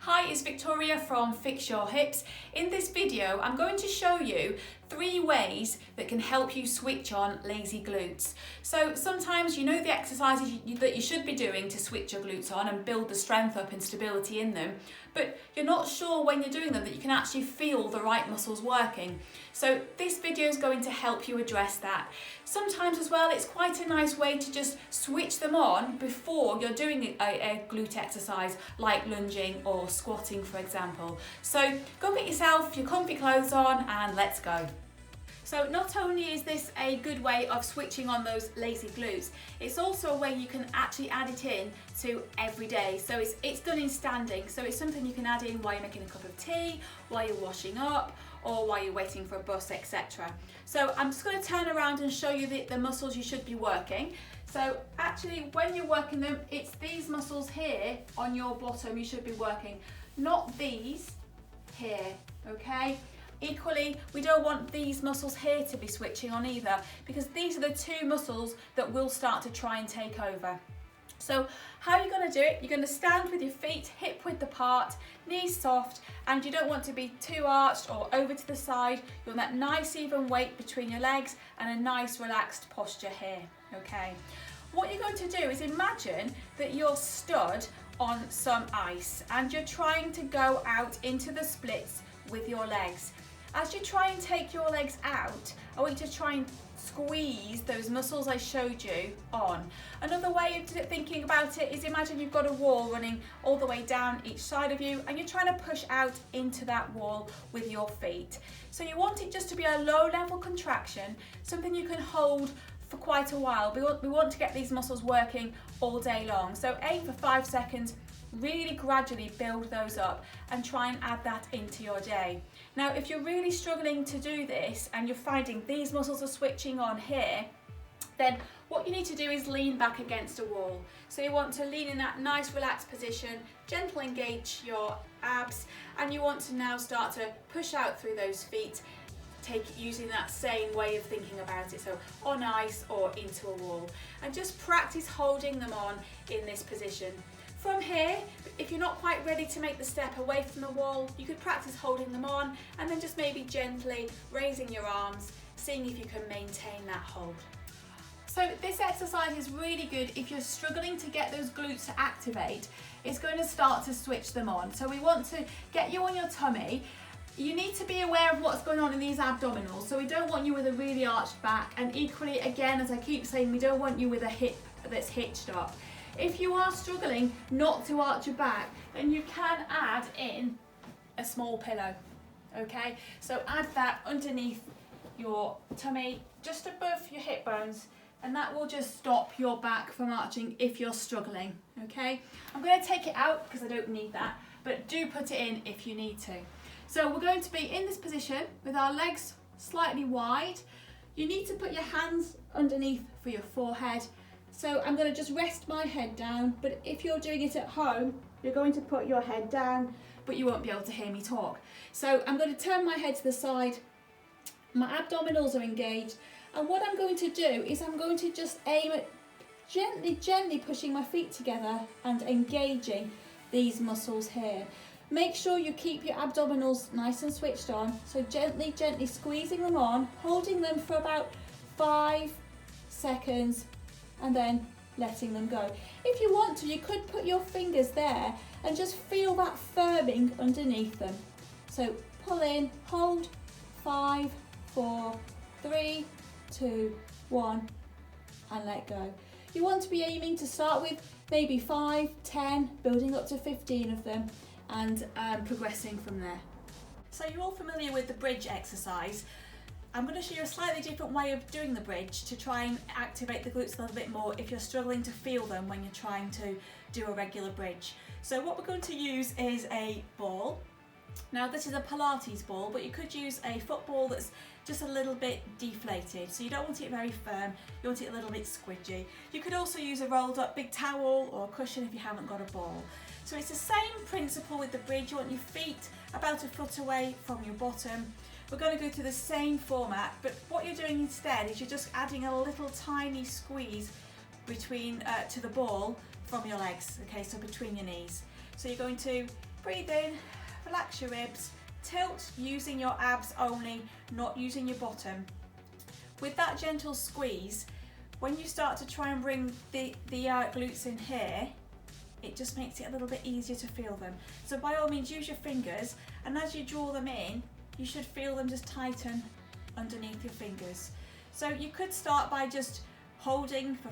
Hi, it's Victoria from Fix Your Hips. In this video, I'm going to show you 3 ways that can help you switch on lazy glutes. So sometimes you know the exercises that you should be doing to switch your glutes on and build the strength up and stability in them, but you're not sure when you're doing them that you can actually feel the right muscles working. So this video is going to help you address that. Sometimes as well, it's quite a nice way to just switch them on before you're doing a glute exercise like lunging or squatting, for example. So go get yourself your comfy clothes on and let's go. So not only is this a good way of switching on those lazy glutes, it's also a way you can actually add it in to every day. So it's done in standing, so it's something you can add in while you're making a cup of tea, while you're washing up, or while you're waiting for a bus, etc. So I'm just going to turn around and show you the muscles you should be working. So actually when you're working them, it's these muscles here on your bottom you should be working, not these here, okay? Equally, we don't want these muscles here to be switching on either, because these are the 2 muscles that will start to try and take over. So how are you going to do it? You're going to stand with your feet hip width apart, knees soft, and you don't want to be too arched or over to the side. You want that nice even weight between your legs and a nice relaxed posture here, okay? What you're going to do is imagine that you're stood on some ice and you're trying to go out into the splits with your legs. As you try and take your legs out, I want you to try and squeeze those muscles I showed you on. Another way of thinking about it is imagine you've got a wall running all the way down each side of you and you're trying to push out into that wall with your feet. So you want it just to be a low level contraction, something you can hold for quite a while. We want to get these muscles working all day long. So aim for 5 seconds, really gradually build those up and try and add that into your day. Now, if you're really struggling to do this and you're finding these muscles are switching on here, then what you need to do is lean back against a wall. So you want to lean in that nice relaxed position, gentle engage your abs, and you want to now start to push out through those feet, using that same way of thinking about it, so on ice or into a wall, and just practice holding them on in this position. From here, if you're not quite ready to make the step away from the wall, you could practice holding them on and then just maybe gently raising your arms, seeing if you can maintain that hold. So this exercise is really good if you're struggling to get those glutes to activate. It's going to start to switch them on. So we want to get you on your tummy. You need to be aware of what's going on in these abdominals. So we don't want you with a really arched back, and equally, again, as I keep saying, we don't want you with a hip that's hitched up. If you are struggling not to arch your back, then you can add in a small pillow, okay? So add that underneath your tummy, just above your hip bones, and that will just stop your back from arching if you're struggling, okay? I'm going to take it out because I don't need that, but do put it in if you need to. So we're going to be in this position with our legs slightly wide. You need to put your hands underneath for your forehead. So I'm going to just rest my head down, but if you're doing it at home, you're going to put your head down, but you won't be able to hear me talk. So I'm going to turn my head to the side, my abdominals are engaged, and what I'm going to do is I'm going to just aim at gently pushing my feet together and engaging these muscles here. Make sure you keep your abdominals nice and switched on, so gently squeezing them on, holding them for about 5 seconds, and then letting them go. If you want to, you could put your fingers there and just feel that firming underneath them. So pull in, hold, 5, 4, 3, 2, 1, and let go. You want to be aiming to start with maybe 5, 10, building up to 15 of them, and progressing from there. So you're all familiar with the bridge exercise. I'm going to show you a slightly different way of doing the bridge to try and activate the glutes a little bit more if you're struggling to feel them when you're trying to do a regular bridge. So what we're going to use is a ball. Now this is a Pilates ball, but you could use a football that's just a little bit deflated. So you don't want it very firm, you want it a little bit squidgy. You could also use a rolled up big towel or cushion if you haven't got a ball. So it's the same principle with the bridge. You want your feet about a foot away from your bottom. We're going to go through the same format, but what you're doing instead is you're just adding a little tiny squeeze between to the ball from your legs, okay, so between your knees. So you're going to Breathe in, relax your ribs, tilt using your abs only, not using your bottom. With that gentle squeeze, when you start to try and bring the glutes in here, it just makes it a little bit easier to feel them. So by all means use your fingers, and as you draw them in, you should feel them just tighten underneath your fingers. So you could start by just holding for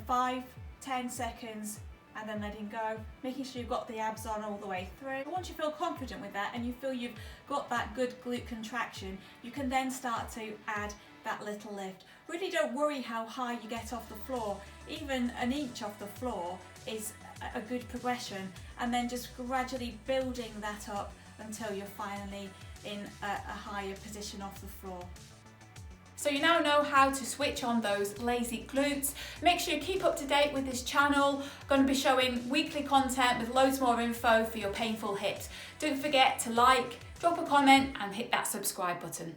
5-10 seconds and then letting go, making sure you've got the abs on all the way through. Once you feel confident with that and you feel you've got that good glute contraction, you can then start to add that little lift. Really don't worry how high you get off the floor. Even an inch off the floor is a good progression, and then just gradually building that up until you're finally in a higher position off the floor. So you now know how to switch on those lazy glutes. Make sure you keep up to date with this channel. I'm going to be showing weekly content with loads more info for your painful hips. Don't forget to like, drop a comment and hit that subscribe button.